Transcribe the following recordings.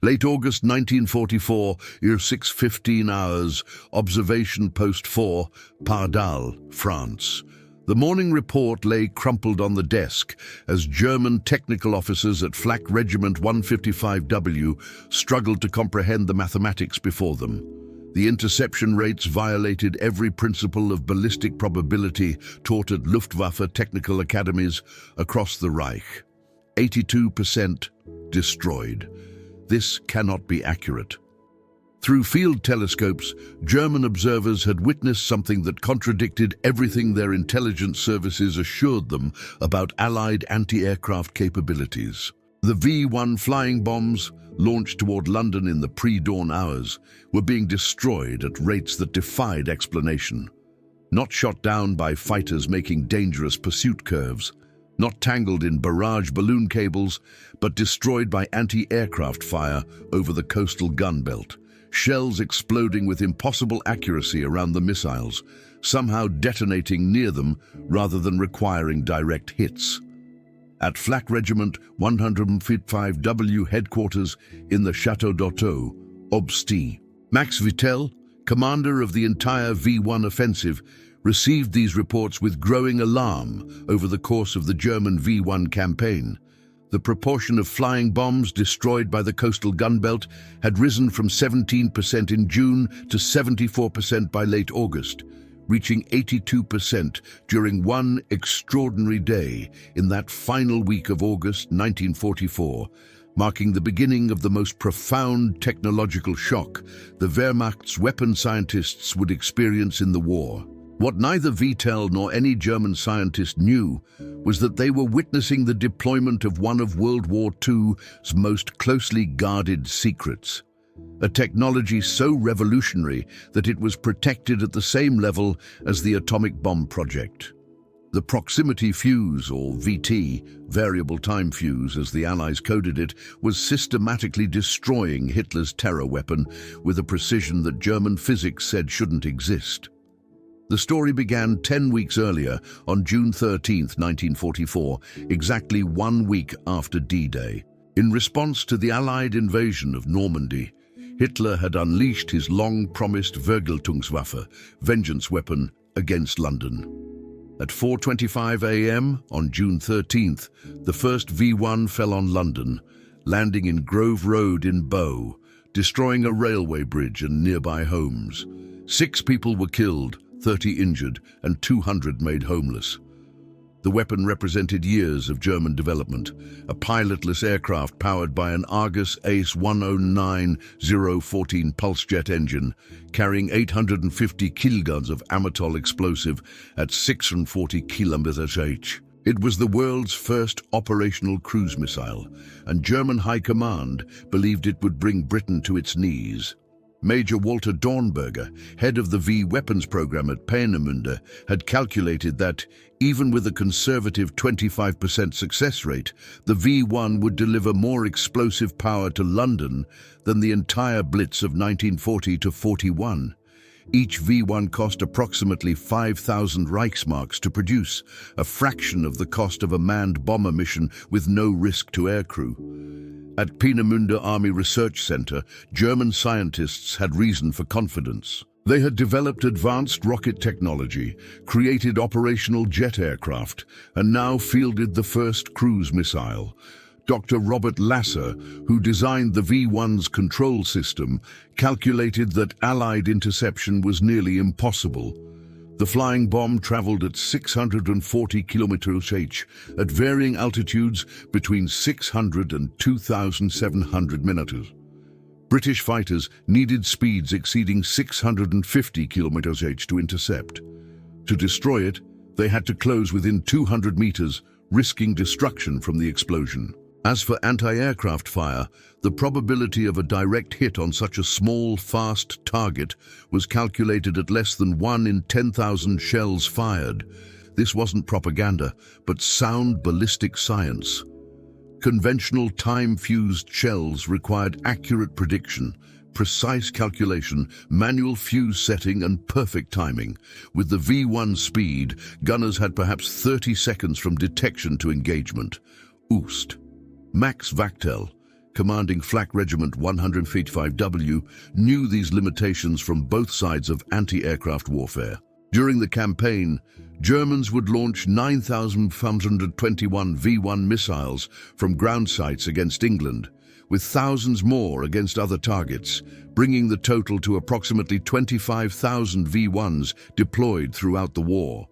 Late August 1944, 6:15 hours, observation post 4, Pardal, France. The morning report lay crumpled on the desk as German technical officers at Flak Regiment 155W struggled to comprehend the mathematics before them. The interception rates violated every principle of ballistic probability taught at Luftwaffe technical academies across the Reich. 82% destroyed. This cannot be accurate. Through field telescopes, German observers had witnessed something that contradicted everything their intelligence services assured them about Allied anti-aircraft capabilities. The V-1 flying bombs, launched toward London in the pre-dawn hours, were being destroyed at rates that defied explanation. Not shot down by fighters making dangerous pursuit curves, not tangled in barrage balloon cables, but destroyed by anti-aircraft fire over the coastal gun belt, shells exploding with impossible accuracy around the missiles, somehow detonating near them rather than requiring direct hits. At Flak Regiment 155W headquarters in the Château d'Otto, Obsti, Max Vittel, commander of the entire V-1 offensive, received these reports with growing alarm over the course of the German V-1 campaign. The proportion of flying bombs destroyed by the coastal gun belt had risen from 17% in June to 74% by late August, reaching 82% during one extraordinary day in that final week of August 1944, marking the beginning of the most profound technological shock the Wehrmacht's weapon scientists would experience in the war. What neither Vittel nor any German scientist knew was that they were witnessing the deployment of one of World War II's most closely guarded secrets, a technology so revolutionary that it was protected at the same level as the atomic bomb project. The proximity fuse, or VT, variable time fuse as the Allies coded it, was systematically destroying Hitler's terror weapon with a precision that German physics said shouldn't exist. The story began 10 weeks earlier, on June 13, 1944, exactly 1 week after D-Day. In response to the Allied invasion of Normandy, Hitler had unleashed his long-promised Vergeltungswaffe, vengeance weapon, against London. At 4:25 a.m. on June 13th, the first V-1 fell on London, landing in Grove Road in Bow, destroying a railway bridge and nearby homes. 6 people were killed, 30 injured, and 200 made homeless. The weapon represented years of German development, a pilotless aircraft powered by an Argus Ace 109-014 pulse jet engine, carrying 850 kilograms of Amatol explosive at 640 km/h. It was the world's first operational cruise missile, and German High Command believed it would bring Britain to its knees. Major Walter Dornberger, head of the V-weapons program at Peenemünde, had calculated that, even with a conservative 25% success rate, the V-1 would deliver more explosive power to London than the entire Blitz of 1940 to 41. Each V-1 cost approximately 5,000 Reichsmarks to produce, a fraction of the cost of a manned bomber mission with no risk to aircrew. At Peenemünde Army Research Center, German scientists had reason for confidence. They had developed advanced rocket technology, created operational jet aircraft, and now fielded the first cruise missile. Dr. Robert Lasser, who designed the V-1's control system, calculated that Allied interception was nearly impossible. The flying bomb traveled at 640 km/h at varying altitudes between 600 and 2,700 meters. British fighters needed speeds exceeding 650 km/h to intercept. To destroy it, they had to close within 200 meters, risking destruction from the explosion. As for anti-aircraft fire, the probability of a direct hit on such a small, fast target was calculated at less than 1 in 10,000 shells fired. This wasn't propaganda, but sound ballistic science. Conventional time-fused shells required accurate prediction, precise calculation, manual fuse setting, and perfect timing. With the V-1 speed, gunners had perhaps 30 seconds from detection to engagement. Oost. Max Vachtel, commanding Flak Regiment 155W, knew these limitations from both sides of anti-aircraft warfare. During the campaign, Germans would launch 9,521 V-1 missiles from ground sites against England, with thousands more against other targets, bringing the total to approximately 25,000 V-1s deployed throughout the war.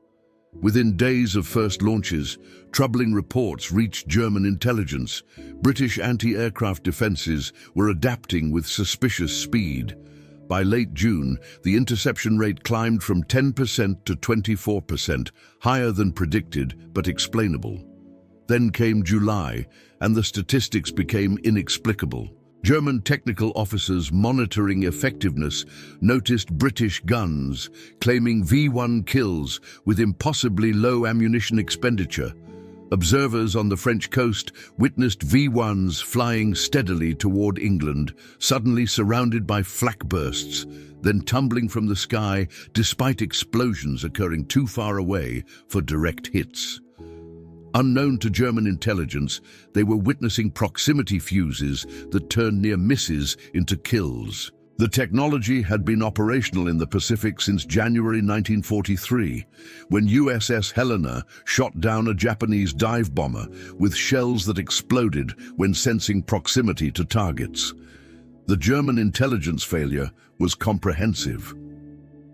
Within days of first launches, troubling reports reached German intelligence. British anti-aircraft defences were adapting with suspicious speed. By late June, the interception rate climbed from 10% to 24%, higher than predicted but explainable. Then came July, and the statistics became inexplicable. German technical officers monitoring effectiveness noticed British guns claiming V-1 kills with impossibly low ammunition expenditure. Observers on the French coast witnessed V-1s flying steadily toward England, suddenly surrounded by flak bursts, then tumbling from the sky despite explosions occurring too far away for direct hits. Unknown to German intelligence, they were witnessing proximity fuses that turned near misses into kills. The technology had been operational in the Pacific since January 1943, when USS Helena shot down a Japanese dive bomber with shells that exploded when sensing proximity to targets. The German intelligence failure was comprehensive.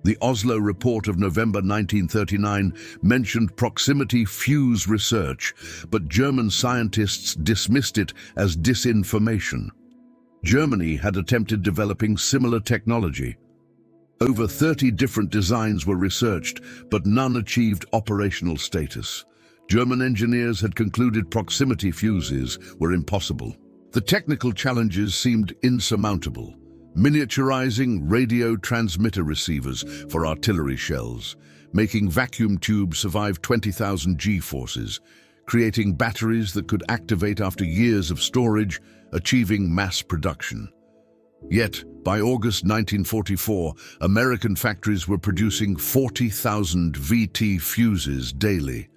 The Oslo report of November 1939 mentioned proximity fuse research, but German scientists dismissed it as disinformation. Germany had attempted developing similar technology. Over 30 different designs were researched, but none achieved operational status. German engineers had concluded proximity fuses were impossible. The technical challenges seemed insurmountable. Miniaturizing radio transmitter receivers for artillery shells, making vacuum tubes survive 20,000 G-forces, creating batteries that could activate after years of storage, achieving mass production. Yet, by August 1944, American factories were producing 40,000 VT fuses daily.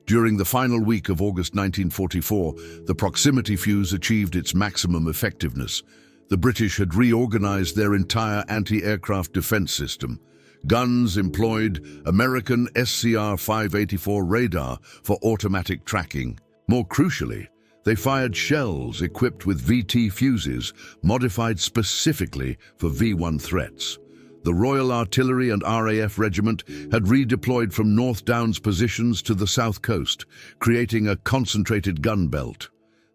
During the final week of August 1944, the proximity fuse achieved its maximum effectiveness. The British had reorganized their entire anti-aircraft defense system. Guns employed American SCR-584 radar for automatic tracking. More crucially, they fired shells equipped with VT fuses, modified specifically for V-1 threats. The Royal Artillery and RAF Regiment had redeployed from North Downs positions to the south coast, creating a concentrated gun belt.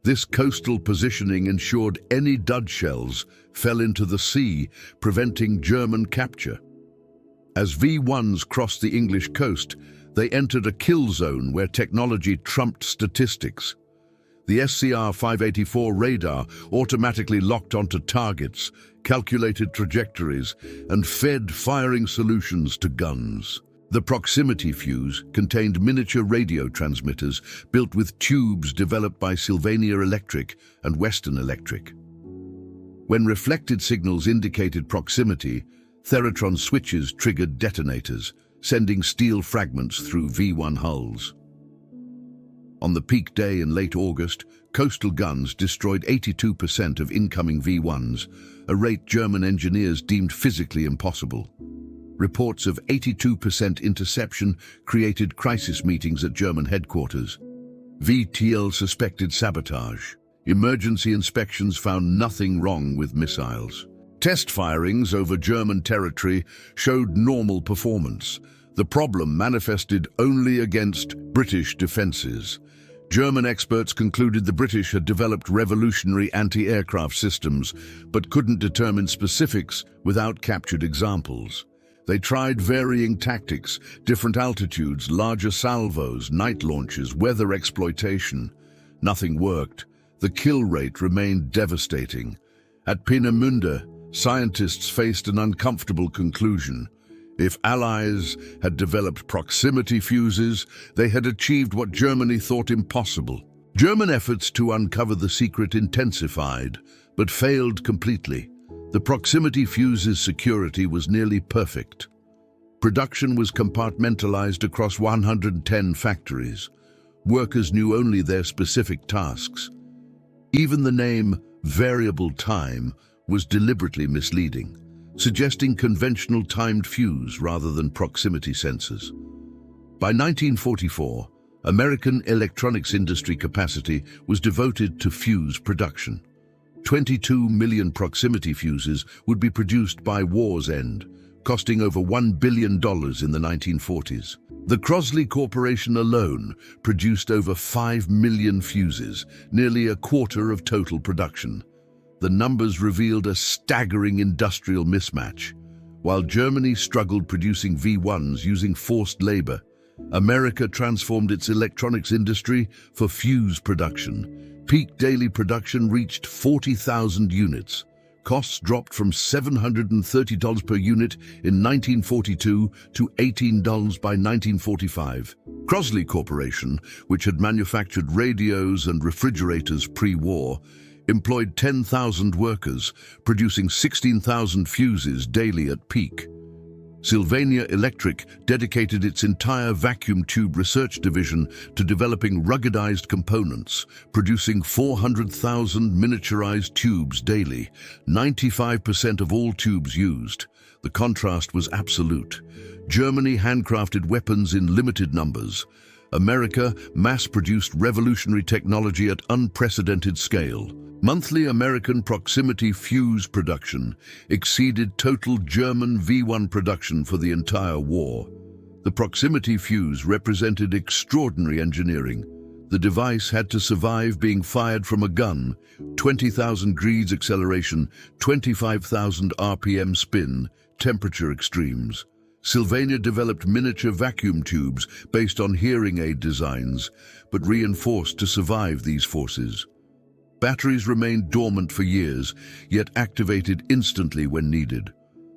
This coastal positioning ensured any dud shells fell into the sea, preventing German capture. As V-1s crossed the English coast, they entered a kill zone where technology trumped statistics. The SCR-584 radar automatically locked onto targets, calculated trajectories, and fed firing solutions to guns. The proximity fuse contained miniature radio transmitters built with tubes developed by Sylvania Electric and Western Electric. When reflected signals indicated proximity, Theratron switches triggered detonators, sending steel fragments through V-1 hulls. On the peak day in late August, coastal guns destroyed 82% of incoming V-1s, a rate German engineers deemed physically impossible. Reports of 82% interception created crisis meetings at German headquarters. VTL suspected sabotage. Emergency inspections found nothing wrong with missiles. Test firings over German territory showed normal performance. The problem manifested only against British defences. German experts concluded the British had developed revolutionary anti-aircraft systems, but couldn't determine specifics without captured examples. They tried varying tactics, different altitudes, larger salvos, night launches, weather exploitation. Nothing worked. The kill rate remained devastating. At Peenemünde, scientists faced an uncomfortable conclusion. If Allies had developed proximity fuses, they had achieved what Germany thought impossible. German efforts to uncover the secret intensified, but failed completely. The proximity fuse's security was nearly perfect. Production was compartmentalized across 110 factories. Workers knew only their specific tasks. Even the name variable time was deliberately misleading, suggesting conventional timed fuse rather than proximity sensors. By 1944, American electronics industry capacity was devoted to fuse production. 22 million proximity fuses would be produced by war's end, costing over $1 billion in the 1940s. The Crosley Corporation alone produced over 5 million fuses, nearly a quarter of total production. The numbers revealed a staggering industrial mismatch. While Germany struggled producing V-1s using forced labor, America transformed its electronics industry for fuse production. Peak daily production reached 40,000 units. Costs dropped from $730 per unit in 1942 to $18 by 1945. Crosley Corporation, which had manufactured radios and refrigerators pre-war, employed 10,000 workers, producing 16,000 fuses daily at peak. Sylvania Electric dedicated its entire vacuum tube research division to developing ruggedized components, producing 400,000 miniaturized tubes daily, 95% of all tubes used. The contrast was absolute. Germany handcrafted weapons in limited numbers. America mass-produced revolutionary technology at unprecedented scale. Monthly American proximity fuse production exceeded total German V-1 production for the entire war. The proximity fuse represented extraordinary engineering. The device had to survive being fired from a gun, 20,000 degrees acceleration, 25,000 RPM spin, temperature extremes. Sylvania developed miniature vacuum tubes based on hearing aid designs, but reinforced to survive these forces. Batteries remained dormant for years, yet activated instantly when needed.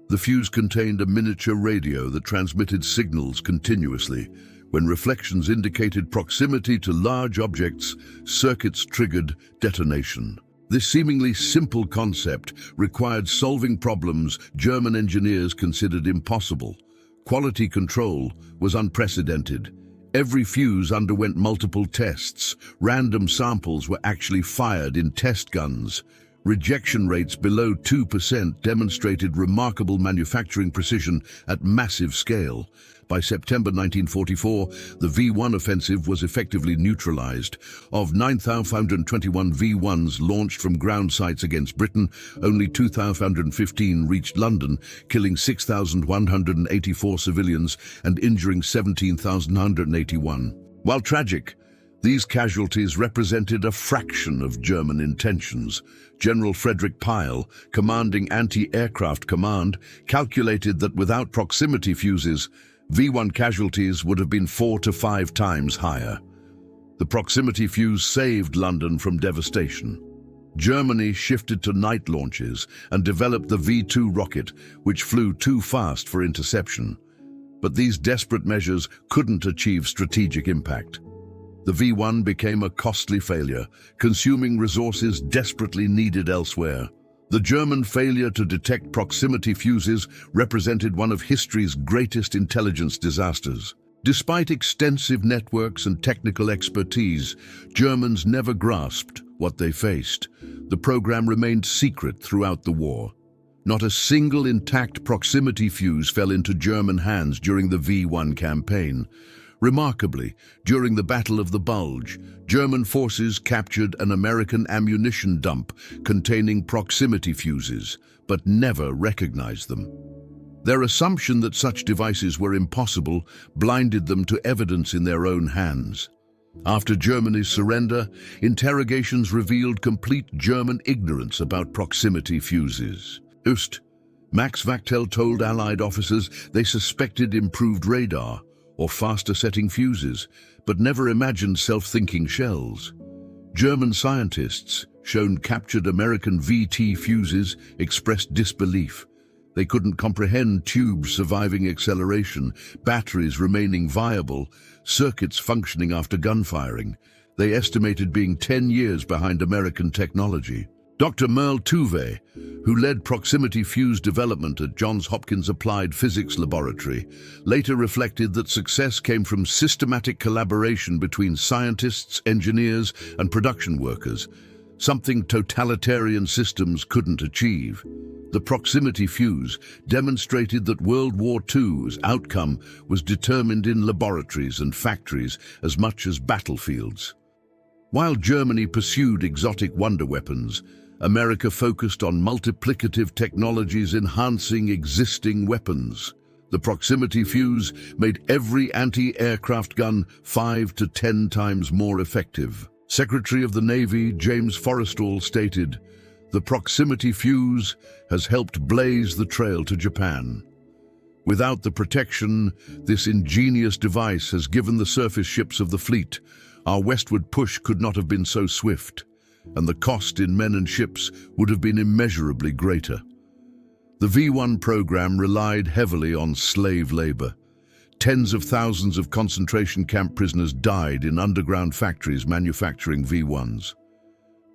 The fuse contained a miniature radio that transmitted signals continuously. When reflections indicated proximity to large objects, circuits triggered detonation. This seemingly simple concept required solving problems German engineers considered impossible. Quality control was unprecedented. Every fuse underwent multiple tests. Random samples were actually fired in test guns. Rejection rates below 2% demonstrated remarkable manufacturing precision at massive scale. By September 1944, the V-1 offensive was effectively neutralized. Of 9,521 V-1s launched from ground sites against Britain, only 2,515 reached London, killing 6,184 civilians and injuring 17,181. While tragic, these casualties represented a fraction of German intentions. General Frederick Pyle, commanding Anti-Aircraft Command, calculated that without proximity fuses, V-1 casualties would have been 4 to 5 times higher. The proximity fuse saved London from devastation. Germany shifted to night launches and developed the V-2 rocket, which flew too fast for interception. But these desperate measures couldn't achieve strategic impact. The V-1 became a costly failure, consuming resources desperately needed elsewhere. The German failure to detect proximity fuses represented one of history's greatest intelligence disasters. Despite extensive networks and technical expertise, Germans never grasped what they faced. The program remained secret throughout the war. Not a single intact proximity fuse fell into German hands during the V-1 campaign. Remarkably, during the Battle of the Bulge, German forces captured an American ammunition dump containing proximity fuses, but never recognized them. Their assumption that such devices were impossible blinded them to evidence in their own hands. After Germany's surrender, interrogations revealed complete German ignorance about proximity fuses. Max Vachtel told Allied officers they suspected improved radar or faster-setting fuses, but never imagined self-thinking shells. German scientists, shown captured American VT fuses, expressed disbelief. They couldn't comprehend tubes surviving acceleration, batteries remaining viable, circuits functioning after gunfiring. They estimated being 10 years behind American technology. Dr. Merle Tuve, who led proximity fuse development at Johns Hopkins Applied Physics Laboratory, later reflected that success came from systematic collaboration between scientists, engineers, and production workers. something totalitarian systems couldn't achieve. The proximity fuse demonstrated that World War II's outcome was determined in laboratories and factories as much as battlefields. While Germany pursued exotic wonder weapons, America focused on multiplicative technologies enhancing existing weapons. The proximity fuse made every anti-aircraft gun 5 to 10 times more effective. Secretary of the Navy James Forrestal stated, "The proximity fuse has helped blaze the trail to Japan. Without the protection, this ingenious device has given the surface ships of the fleet. Our westward push could not have been so swift, and the cost in men and ships would have been immeasurably greater." The V-1 program relied heavily on slave labor. Tens of thousands of concentration camp prisoners died in underground factories manufacturing V-1s.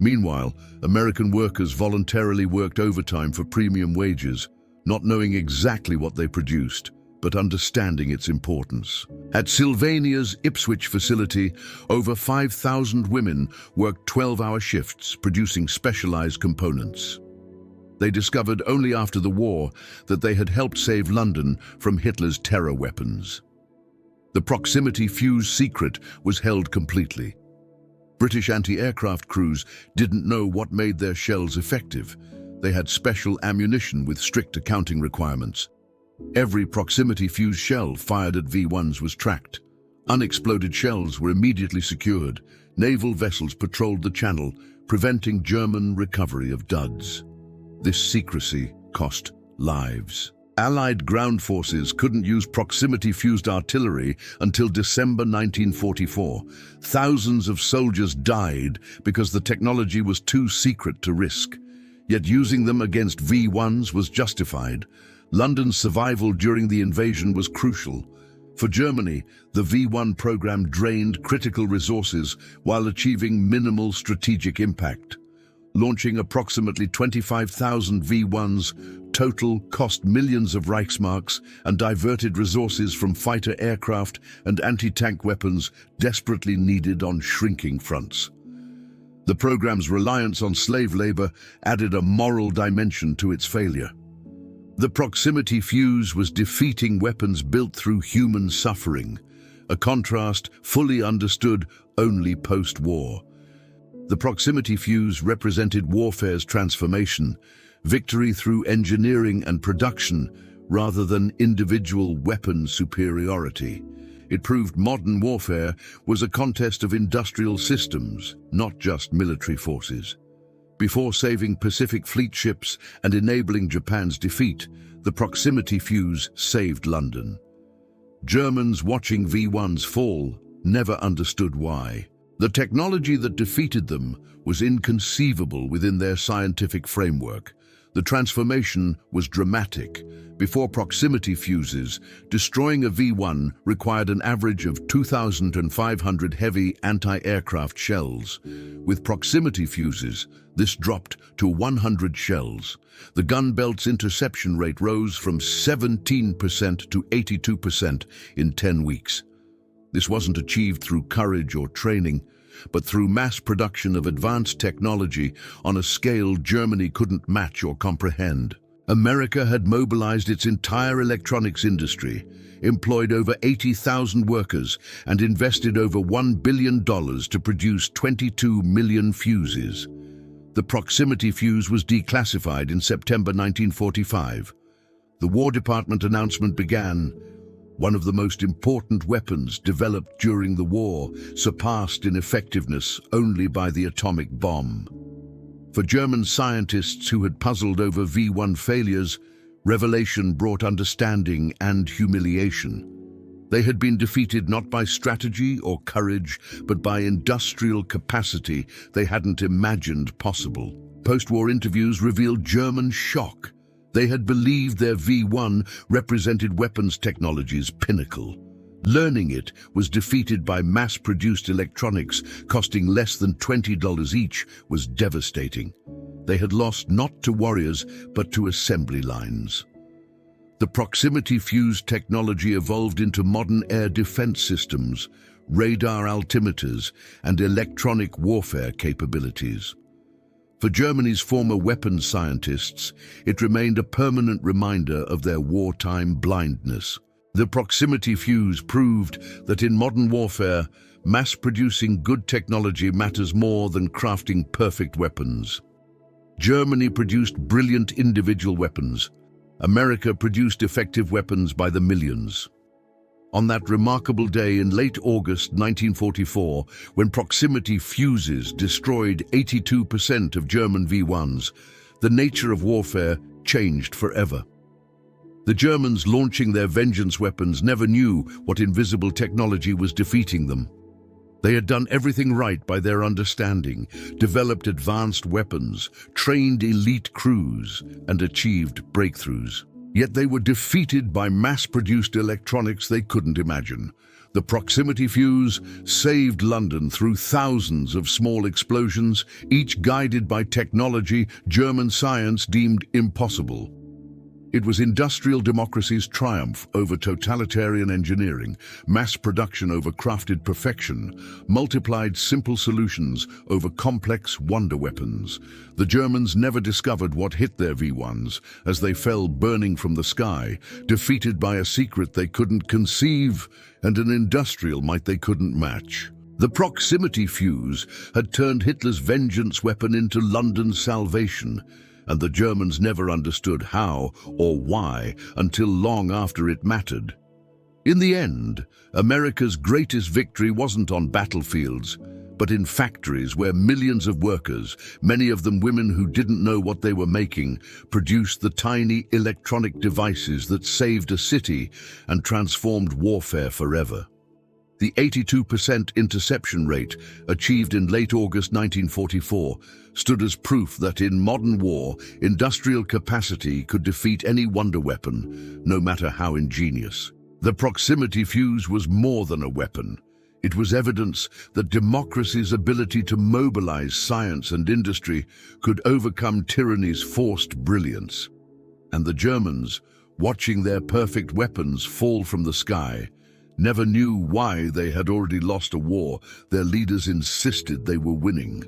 Meanwhile, American workers voluntarily worked overtime for premium wages, not knowing exactly what they produced, but understanding its importance. At Sylvania's Ipswich facility, over 5,000 women worked 12-hour shifts producing specialized components. They discovered only after the war that they had helped save London from Hitler's terror weapons. The proximity fuse secret was held completely. British anti-aircraft crews didn't know what made their shells effective. They had special ammunition with strict accounting requirements. Every proximity fuse shell fired at V-1s was tracked. Unexploded shells were immediately secured. Naval vessels patrolled the channel, preventing German recovery of duds. This secrecy cost lives. Allied ground forces couldn't use proximity-fused artillery until December 1944. Thousands of soldiers died because the technology was too secret to risk. Yet using them against V-1s was justified. London's survival during the invasion was crucial. For Germany, the V-1 program drained critical resources while achieving minimal strategic impact. Launching approximately 25,000 V-1s total cost millions of Reichsmarks and diverted resources from fighter aircraft and anti-tank weapons desperately needed on shrinking fronts. The program's reliance on slave labor added a moral dimension to its failure. The proximity fuse was defeating weapons built through human suffering, a contrast fully understood only post-war. The proximity fuse represented warfare's transformation, victory through engineering and production rather than individual weapon superiority. It proved modern warfare was a contest of industrial systems, not just military forces. Before saving Pacific Fleet ships and enabling Japan's defeat, the proximity fuse saved London. Germans watching V-1s fall never understood why. The technology that defeated them was inconceivable within their scientific framework. The transformation was dramatic. Before proximity fuses, destroying a V-1 required an average of 2,500 heavy anti-aircraft shells. With proximity fuses, this dropped to 100 shells. The gun belt's interception rate rose from 17% to 82% in 10 weeks. This wasn't achieved through courage or training, but through mass production of advanced technology on a scale Germany couldn't match or comprehend. America had mobilized its entire electronics industry, employed over 80,000 workers, and invested over $1 billion to produce 22 million fuses. The proximity fuse was declassified in September 1945. The War Department announcement began, "One of the most important weapons developed during the war, surpassed in effectiveness only by the atomic bomb." For German scientists who had puzzled over V-1 failures, revelation brought understanding and humiliation. They had been defeated not by strategy or courage, but by industrial capacity they hadn't imagined possible. Post-war interviews revealed German shock. They had believed their V-1 represented weapons technology's pinnacle. Learning it was defeated by mass-produced electronics costing less than $20 each was devastating. They had lost not to warriors, but to assembly lines. The proximity fuse technology evolved into modern air defense systems, radar altimeters, and electronic warfare capabilities. For Germany's former weapons scientists, it remained a permanent reminder of their wartime blindness. The proximity fuse proved that in modern warfare, mass-producing good technology matters more than crafting perfect weapons. Germany produced brilliant individual weapons. America produced effective weapons by the millions. On that remarkable day in late August 1944, when proximity fuses destroyed 82% of German V-1s, the nature of warfare changed forever. The Germans launching their vengeance weapons never knew what invisible technology was defeating them. They had done everything right by their understanding, developed advanced weapons, trained elite crews, and achieved breakthroughs. Yet they were defeated by mass-produced electronics they couldn't imagine. The proximity fuse saved London through thousands of small explosions, each guided by technology German science deemed impossible. It was industrial democracy's triumph over totalitarian engineering, mass production over crafted perfection, multiplied simple solutions over complex wonder weapons. The Germans never discovered what hit their V-1s as they fell burning from the sky, defeated by a secret they couldn't conceive and an industrial might they couldn't match. The proximity fuse had turned Hitler's vengeance weapon into London's salvation, and the Germans never understood how or why until long after it mattered. In the end, America's greatest victory wasn't on battlefields, but in factories where millions of workers, many of them women who didn't know what they were making, produced the tiny electronic devices that saved a city and transformed warfare forever. The 82% interception rate, achieved in late August 1944, stood as proof that in modern war, industrial capacity could defeat any wonder weapon, no matter how ingenious. The proximity fuse was more than a weapon. It was evidence that democracy's ability to mobilize science and industry could overcome tyranny's forced brilliance. And the Germans, watching their perfect weapons fall from the sky, never knew why they had already lost a war their leaders insisted they were winning.